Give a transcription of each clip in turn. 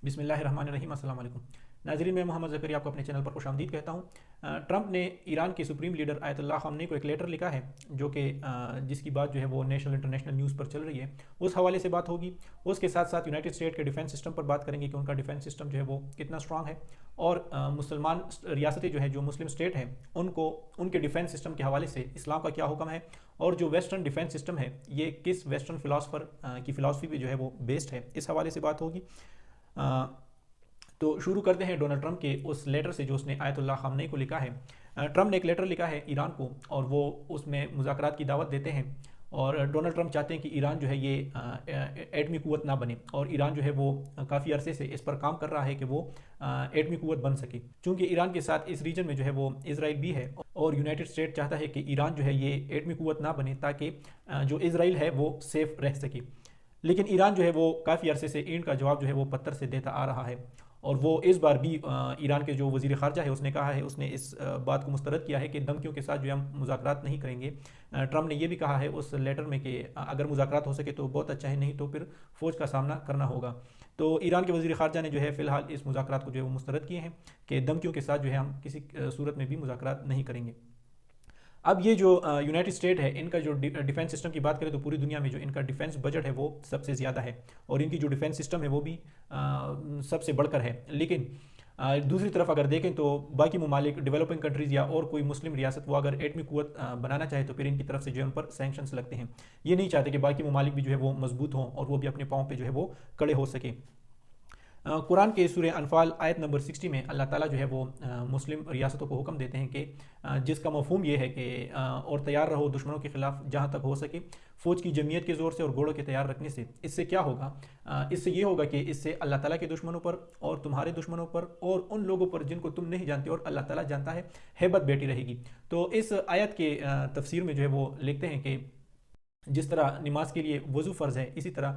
بسم اللہ الرحمن الرحیم، السلام علیکم ناظرین، میں محمد ظفر آپ کو اپنے چینل پر خوش آمدید کہتا ہوں۔ ٹرمپ نے ایران کے سپریم لیڈر آیت اللہ خامنئی کو ایک لیٹر لکھا ہے جو کہ جس کی بات جو ہے وہ نیشنل انٹرنیشنل نیوز پر چل رہی ہے، اس حوالے سے بات ہوگی۔ اس کے ساتھ ساتھ یونائٹڈ اسٹیٹ کے ڈیفنس سسٹم پر بات کریں گے کہ ان کا ڈیفنس سسٹم جو ہے وہ کتنا اسٹرانگ ہے، اور مسلمان ریاستیں جو ہیں، جو مسلم اسٹیٹ ہیں، ان کے ڈیفنس سسٹم کے حوالے سے اسلام کا کیا حکم ہے، اور جو ویسٹرن ڈیفنس سسٹم ہے یہ کس ویسٹرن فلاسفر کی فلاسفی پہ جو ہے وہ بیسڈ ہے، اس حوالے سے بات ہوگی۔ تو شروع کرتے ہیں ڈونلڈ ٹرمپ کے اس لیٹر سے جو اس نے آیت اللہ خامنئی کو لکھا ہے۔ ٹرمپ نے ایک لیٹر لکھا ہے ایران کو، اور وہ اس میں مذاکرات کی دعوت دیتے ہیں، اور ڈونلڈ ٹرمپ چاہتے ہیں کہ ایران جو ہے یہ ایٹمی قوت نہ بنے، اور ایران جو ہے وہ کافی عرصے سے اس پر کام کر رہا ہے کہ وہ ایٹمی قوت بن سکے، چونکہ ایران کے ساتھ اس ریجن میں جو ہے وہ اسرائیل بھی ہے، اور یونائٹڈ اسٹیٹ چاہتا ہے کہ ایران جو ہے یہ ایٹمی قوت نہ بنے تاکہ جو اسرائیل ہے وہ سیف رہ سکے۔ لیکن ایران جو ہے وہ کافی عرصے سے اینٹ کا جواب جو ہے وہ پتھر سے دیتا آ رہا ہے، اور وہ اس بار بھی ایران کے جو وزیر خارجہ ہے اس نے کہا ہے، اس نے اس بات کو مسترد کیا ہے کہ دھمکیوں کے ساتھ جو ہم مذاکرات نہیں کریں گے۔ ٹرمپ نے یہ بھی کہا ہے اس لیٹر میں کہ اگر مذاکرات ہو سکے تو بہت اچھا ہے، نہیں تو پھر فوج کا سامنا کرنا ہوگا۔ تو ایران کے وزیر خارجہ نے جو ہے فی الحال اس مذاکرات کو جو ہے وہ مسترد کیے ہیں کہ دھمکیوں کے ساتھ جو ہے ہم کسی صورت میں بھی مذاکرات نہیں کریں گے۔ اب یہ جو یونائٹڈ اسٹیٹ ہے، ان کا جو ڈیفنس سسٹم کی بات کریں تو پوری دنیا میں جو ان کا ڈیفنس بجٹ ہے وہ سب سے زیادہ ہے، اور ان کی جو ڈیفنس سسٹم ہے وہ بھی سب سے بڑھ کر ہے۔ لیکن دوسری طرف اگر دیکھیں تو باقی ممالک، ڈیولپنگ کنٹریز یا اور کوئی مسلم ریاست، وہ اگر ایٹمی قوت بنانا چاہے تو پھر ان کی طرف سے جو ہے ان پر سینکشنز لگتے ہیں۔ یہ نہیں چاہتے کہ باقی ممالک بھی جو ہے وہ مضبوط ہوں اور وہ بھی اپنے پاؤں پہ جو ہے وہ کڑے ہو سکیں۔ قرآن کے سورہ انفال آیت نمبر 60 میں اللہ تعالیٰ جو ہے وہ مسلم ریاستوں کو حکم دیتے ہیں کہ جس کا مفہوم یہ ہے کہ اور تیار رہو دشمنوں کے خلاف جہاں تک ہو سکے، فوج کی جمعیت کے زور سے اور گھوڑوں کے تیار رکھنے سے۔ اس سے کیا ہوگا؟ اس سے یہ ہوگا کہ اس سے اللہ تعالیٰ کے دشمنوں پر اور تمہارے دشمنوں پر اور ان لوگوں پر جن کو تم نہیں جانتے اور اللہ تعالیٰ جانتا ہے، ہیبت بیٹھی رہے گی۔ تو اس آیت کے تفسیر میں جو ہے وہ لکھتے ہیں کہ جس طرح نماز کے لیے وضو فرض ہے، اسی طرح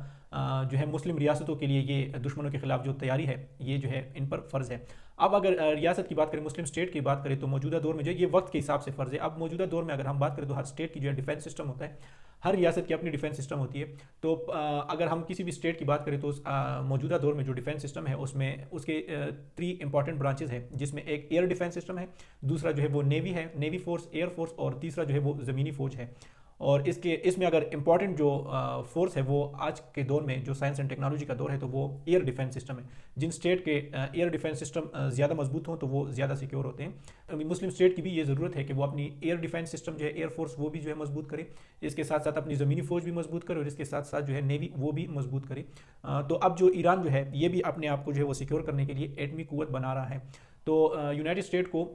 جو ہے مسلم ریاستوں کے لیے یہ دشمنوں کے خلاف جو تیاری ہے یہ جو ہے ان پر فرض ہے۔ اب اگر ریاست کی بات کریں، مسلم اسٹیٹ کی بات کریں، تو موجودہ دور میں جو یہ وقت کے حساب سے فرض ہے۔ اب موجودہ دور میں اگر ہم بات کریں تو ہر اسٹیٹ کی جو ہے ڈیفنس سسٹم ہوتا ہے، ہر ریاست کی اپنی ڈیفنس سسٹم ہوتی ہے۔ تو اگر ہم کسی بھی اسٹیٹ کی بات کریں تو موجودہ دور میں جو ڈیفنس سسٹم ہے اس میں اس کے 3 امپورٹنٹ برانچز ہیں، جس میں ایک ایئر ڈیفنس سسٹم ہے، دوسرا جو ہے وہ نیوی ہے، نیوی فورس، ایئر فورس، اور تیسرا جو ہے وہ زمینی فوج ہے۔ اور اس میں اگر امپورٹنٹ جو فورس ہے وہ آج کے دور میں جو سائنس اینڈ ٹیکنالوجی کا دور ہے تو وہ ایئر ڈیفنس سسٹم ہے۔ جن اسٹیٹ کے ایئر ڈیفنس سسٹم زیادہ مضبوط ہوں تو وہ زیادہ سیکیور ہوتے ہیں۔ مسلم اسٹیٹ کی بھی یہ ضرورت ہے کہ وہ اپنی ایئر ڈیفنس سسٹم جو ہے، ایئر فورس، وہ بھی جو ہے مضبوط کرے، اس کے ساتھ ساتھ اپنی زمینی فوج بھی مضبوط کرے، اور اس کے ساتھ ساتھ جو ہے نیوی وہ بھی مضبوط کرے۔ تو اب جو ایران جو ہے یہ بھی اپنے آپ کو جو ہے وہ سیکیور کرنے کے لیے ایٹمی قوت بنا رہا ہے۔ تو یونائٹڈ اسٹیٹ کو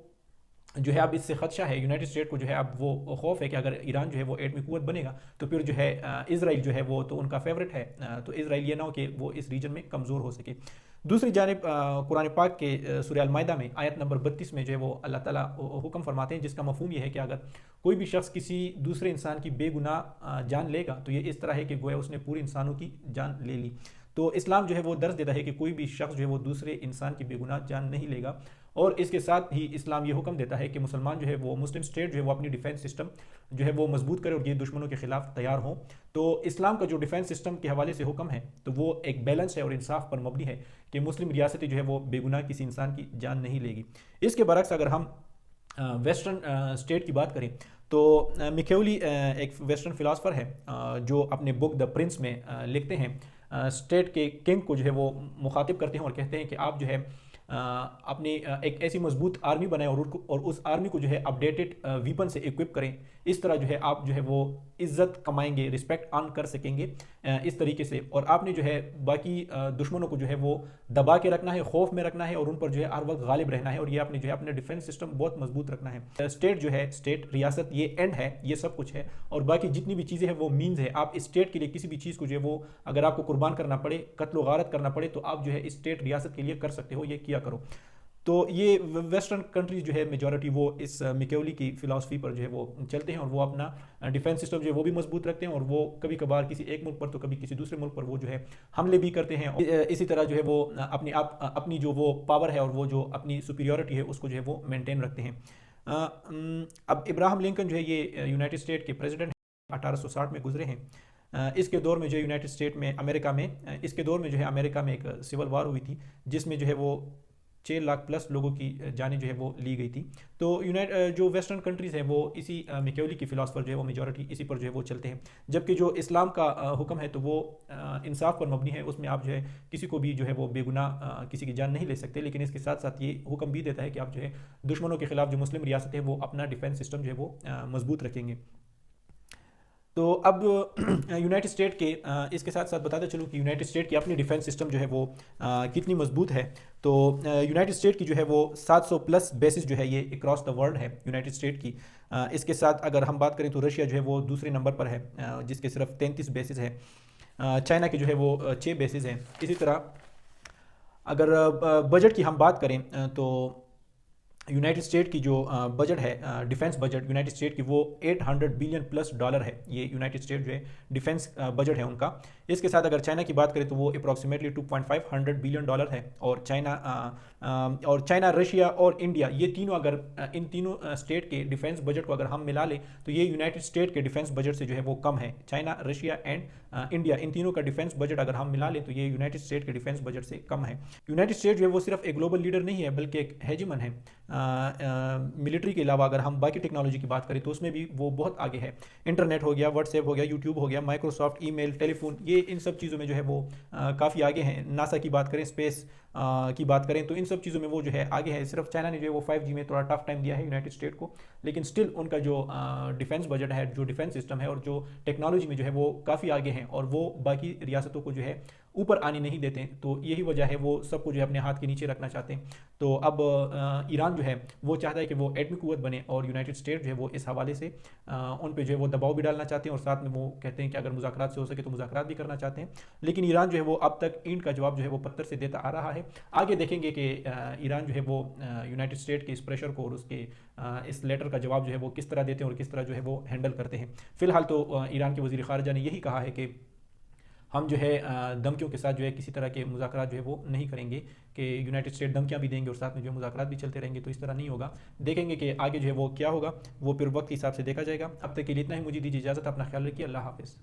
جو ہے اب اس سے خدشہ ہے، یونائٹڈ اسٹیٹ کو جو ہے اب وہ خوف ہے کہ اگر ایران جو ہے وہ ایٹمی قوت بنے گا تو پھر جو ہے اسرائیل جو ہے وہ تو ان کا فیورٹ ہے، تو اسرائیل یہ نہ ہو کہ وہ اس ریجن میں کمزور ہو سکے۔ دوسری جانب قرآن پاک کے سورہ المائدہ میں آیت نمبر 32 میں جو ہے وہ اللہ تعالیٰ حکم فرماتے ہیں، جس کا مفہوم یہ ہے کہ اگر کوئی بھی شخص کسی دوسرے انسان کی بے گناہ جان لے گا تو یہ اس طرح ہے کہ گویا اس نے پورے انسانوں کی جان لے لی۔ تو اسلام جو ہے وہ درس دیتا ہے کہ کوئی بھی شخص جو ہے وہ دوسرے انسان کی بے گناہ جان نہیں لے گا، اور اس کے ساتھ ہی اسلام یہ حکم دیتا ہے کہ مسلمان جو ہے وہ مسلم اسٹیٹ جو ہے وہ اپنی ڈیفنس سسٹم جو ہے وہ مضبوط کرے اور یہ دشمنوں کے خلاف تیار ہوں۔ تو اسلام کا جو ڈیفنس سسٹم کے حوالے سے حکم ہے تو وہ ایک بیلنس ہے اور انصاف پر مبنی ہے کہ مسلم ریاستیں جو ہے وہ بے گناہ کسی انسان کی جان نہیں لے گی۔ اس کے برعکس اگر ہم ویسٹرن اسٹیٹ کی بات کریں تو میکیولی ایک ویسٹرن فلاسفر ہے جو اپنے بک دا پرنس میں لکھتے ہیں، اسٹیٹ کے کنگ کو جو ہے وہ مخاطب کرتے ہیں اور کہتے ہیں کہ آپ جو ہے اپنی ایک ایسی مضبوط آرمی بنائیں اور اس آرمی کو جو ہے اپڈیٹڈ ویپن سے اکوپ کریں، اس طرح جو ہے آپ جو ہے وہ عزت کمائیں گے، رسپیکٹ آن کر سکیں گے اس طریقے سے۔ اور آپ نے جو ہے باقی دشمنوں کو جو ہے وہ دبا کے رکھنا ہے، خوف میں رکھنا ہے، اور ان پر جو ہے ہر وقت غالب رہنا ہے، اور یہ آپ نے جو ہے اپنا ڈیفنس سسٹم بہت مضبوط رکھنا ہے۔ اسٹیٹ جو ہے، اسٹیٹ ریاست یہ اینڈ ہے، یہ سب کچھ ہے، اور باقی جتنی بھی چیزیں ہیں وہ مینز ہے۔ آپ اسٹیٹ کے لیے کسی بھی چیز کو جو ہے وہ اگر آپ کو قربان کرنا پڑے، قتل و غارت کرنا پڑے، تو آپ جو ہے اسٹیٹ ریاست کے لیے کر سکتے ہو، یہ کیا کرو۔ تو یہ ویسٹرن کنٹریز جو ہے میجورٹی وہ اس میکیولی کی فلاسفی پر جو ہے وہ چلتے ہیں، اور وہ اپنا ڈیفنس سسٹم جو ہے وہ بھی مضبوط رکھتے ہیں، اور وہ کبھی کبھار کسی ایک ملک پر تو کبھی کسی دوسرے ملک پر وہ جو ہے حملے بھی کرتے ہیں، اسی طرح جو ہے وہ اپنی جو وہ پاور ہے اور وہ جو اپنی سپیریورٹی ہے اس کو جو ہے وہ مینٹین رکھتے ہیں۔ اب ابراہم لنکن جو ہے یہ یونائٹڈ اسٹیٹ کے پریزیڈنٹ 1860 میں گزرے ہیں۔ اس کے دور میں جو یونائٹڈ اسٹیٹ میں امریکہ میں اس کے دور میں جو ہے امریکہ میں ایک سول وار ہوئی تھی جس میں جو ہے وہ 6 لاکھ پلس لوگوں کی جانیں جو ہے وہ لی گئی تھی. تو جو ویسٹرن کنٹریز ہیں وہ اسی میکیولی کی فلاسفر جو ہے وہ میجورٹی اسی پر جو ہے وہ چلتے ہیں, جبکہ جو اسلام کا حکم ہے تو وہ انصاف پر مبنی ہے. اس میں آپ جو ہے کسی کو بھی جو ہے وہ بے گناہ کسی کی جان نہیں لے سکتے, لیکن اس کے ساتھ ساتھ یہ حکم بھی دیتا ہے کہ آپ جو ہے دشمنوں کے خلاف جو مسلم ریاست ہے وہ اپنا ڈیفینس سسٹم جو ہے وہ مضبوط رکھیں گے. تو اب یونائٹڈ اسٹیٹ کے اس کے ساتھ ساتھ بتاتے چلوں کہ یونائٹڈ اسٹیٹ کی اپنی ڈیفینس سسٹم جو ہے وہ کتنی مضبوط ہے. تو یونائٹڈ اسٹیٹ کی جو ہے وہ 700 پلس بیسز جو ہے یہ اکراس دا ورلڈ ہے یونائٹڈ اسٹیٹ کی. اس کے ساتھ اگر ہم بات کریں تو رشیا جو ہے وہ دوسرے نمبر پر ہے جس کے صرف 33 بیسز ہیں. چائنا کے جو ہے وہ 6 بیسز ہیں. اسی طرح اگر بجٹ کی ہم بات کریں تو یونائٹڈ اسٹیٹ کی جو بجٹ ہے ڈیفینس بجٹ یونائٹڈ اسٹیٹ کی وہ $800 بلین پلس ہے. یہ یونائٹڈ اسٹیٹ جو ہے ڈیفینس بجٹ ہے ان کا. اس کے ساتھ اگر چائنا کی بات کریں تو وہ اپروکسیمیٹلی $2.5 بلین ہے. اور چائنا رشیا اور انڈیا یہ تینوں اگر ان تینوں اسٹیٹ کے ڈیفینس بجٹ کو اگر ہم ملا لیں تو یہ یونائٹڈ اسٹیٹ کے ڈیفینس بجٹ سے جو ہے وہ کم ہے. چائنا رشیا اینڈ انڈیا ان تینوں کا ڈیفینس بجٹ اگر ہم ملا لیں تو یہ یونائٹڈ اسٹیٹ کے ڈیفینس بجٹ سے کم ہے. یونائٹڈ اسٹیٹ جو ہے وہ صرف ایک گلوبل لیڈر نہیں ہے بلکہ ایک ہیجمن ہے. ملٹری کے علاوہ اگر ہم باقی ٹیکنالوجی کی بات کریں تو اس میں بھی وہ بہت آگے ہے. انٹرنیٹ ہو گیا, واٹس ایپ ہو گیا, یوٹیوب ہو گیا, مائکروسافٹ, ای میل, ٹیلی فون, یہ ان سب چیزوں میں جو ہے وہ کافی آگے ہیں. ناسا کی بات کریں, اسپیس کی بات کریں تو ان سب چیزوں میں وہ جو ہے آگے ہے. صرف چائنا نے جو ہے وہ 5G میں تھوڑا ٹف ٹائم دیا ہے یونائٹڈ اسٹیٹ کو, لیکن سٹل ان کا جو ڈیفینس بجٹ ہے, جو ڈیفینس سسٹم ہے اور جو ٹیکنالوجی میں جو ہے وہ کافی آگے ہیں اور وہ باقی ریاستوں کو جو ہے اوپر آنے نہیں دیتے. تو یہی وجہ ہے وہ سب کو جو ہے اپنے ہاتھ کے نیچے رکھنا چاہتے ہیں. تو اب ایران جو ہے وہ چاہتا ہے کہ وہ ایٹمی قوت بنے اور یونائٹڈ اسٹیٹ جو ہے وہ اس حوالے سے ان پہ جو ہے وہ دباؤ بھی ڈالنا چاہتے ہیں اور ساتھ میں وہ کہتے ہیں کہ اگر مذاکرات سے ہو سکے تو مذاکرات بھی کرنا چاہتے ہیں. لیکن ایران جو ہے وہ اب تک اینٹ کا جواب جو ہے وہ پتھر سے دیتا آ رہا ہے. آگے دیکھیں گے کہ ایران جو ہے وہ یونائٹڈ اسٹیٹ کے اس پریشر کو اور اس کے اس لیٹر کا جواب جو ہے وہ کس طرح دیتے ہیں اور کس طرح جو ہے وہ ہینڈل کرتے ہیں. فی الحال تو ایران کے وزیر خارجہ نے یہی کہا ہے کہ ہم جو ہے دھمکیوں کے ساتھ جو ہے کسی طرح کے مذاکرات جو ہے وہ نہیں کریں گے, کہ یونائٹڈ اسٹیٹ دھمکیاں بھی دیں گے اور ساتھ میں جو ہے مذاکرات بھی چلتے رہیں گے. تو اس طرح نہیں ہوگا. دیکھیں گے کہ آگے جو ہے وہ کیا ہوگا, وہ پھر وقت کے حساب سے دیکھا جائے گا. اب تک کے لیے اتنا ہی, مجھے دیجیے اجازت. اپنا خیال رکھیے. اللہ حافظ.